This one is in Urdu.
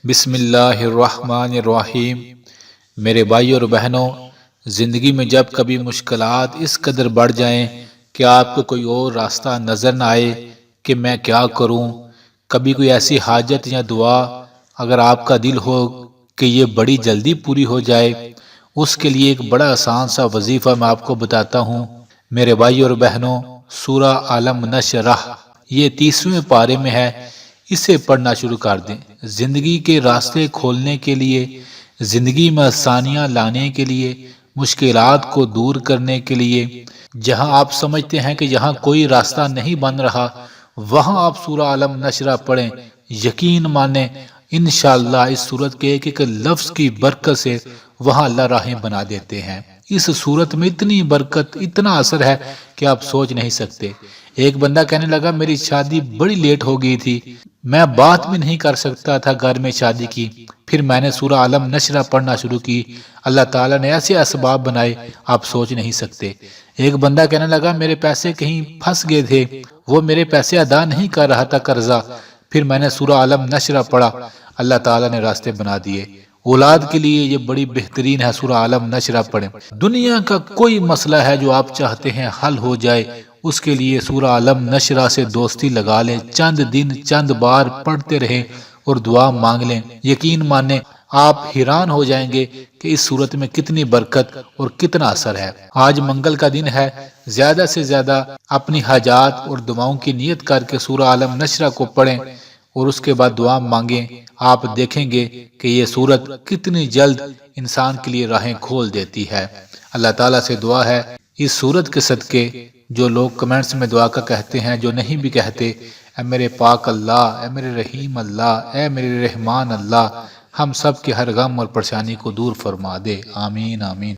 بسم اللہ الرحمن الرحیم۔ میرے بھائی اور بہنوں، زندگی میں جب کبھی مشکلات اس قدر بڑھ جائیں کہ آپ کو کوئی اور راستہ نظر نہ آئے کہ میں کیا کروں، کبھی کوئی ایسی حاجت یا دعا اگر آپ کا دل ہو کہ یہ بڑی جلدی پوری ہو جائے، اس کے لیے ایک بڑا آسان سا وظیفہ میں آپ کو بتاتا ہوں۔ میرے بھائی اور بہنوں، سورہ علم نشرح یہ 30ویں پارے میں ہے، اسے پڑھنا شروع کر دیں۔ زندگی کے راستے کھولنے کے لیے، زندگی میں آسانیاں لانے کے لیے، مشکلات کو دور کرنے کے لیے، جہاں آپ سمجھتے ہیں کہ یہاں کوئی راستہ نہیں بن رہا، وہاں آپ سورہ علم نشرح پڑھیں۔ یقین مانیں، انشاءاللہ اس سورت کے ایک ایک لفظ کی برکت سے وہاں اللہ راہیں بنا دیتے ہیں۔ اس سورت میں اتنی برکت، اتنا اثر ہے کہ آپ سوچ نہیں سکتے۔ ایک بندہ کہنے لگا میری شادی بڑی لیٹ ہو گئی تھی، میں بات بھی نہیں کر سکتا تھا گھر میں شادی کی، پھر میں نے سورہ علم نشرح پڑھنا شروع کی، اللہ تعالیٰ نے ایسے اسباب بنائے آپ سوچ نہیں سکتے۔ ایک بندہ کہنے لگا میرے پیسے کہیں پھنس گئے تھے، وہ میرے پیسے ادا نہیں کر رہا تھا قرضہ، پھر میں نے سورہ علم نشرح پڑھا، اللہ تعالیٰ نے راستے بنا دیے۔ اولاد کے لیے یہ بڑی بہترین ہے، سورہ علم نشرح پڑھیں۔ دنیا کا کوئی مسئلہ ہے جو آپ چاہتے ہیں حل ہو جائے، اس کے لیے سورہ علم نشرح سے دوستی لگا لیں، چند دن چند بار پڑھتے رہیں اور دعا مانگ لیں۔ یقین مانیں آپ حیران ہو جائیں گے کہ اس صورت میں کتنی برکت اور کتنا اثر ہے۔ آج منگل کا دن ہے، زیادہ سے زیادہ اپنی حاجات اور دعاؤں کی نیت کر کے سورہ علم نشرح کو پڑھیں اور اس کے بعد دعا مانگیں۔ آپ دیکھیں گے کہ یہ سورت کتنی جلد انسان کے لیے راہیں کھول دیتی ہے۔ اللہ تعالیٰ سے دعا ہے اس سورت کے صدقے، جو لوگ کمنٹس میں دعا کا کہتے ہیں، جو نہیں بھی کہتے، اے میرے پاک اللہ، اے میرے رحیم اللہ، اے میرے رحمان اللہ، ہم سب کے ہر غم اور پریشانی کو دور فرما دے۔ آمین آمین۔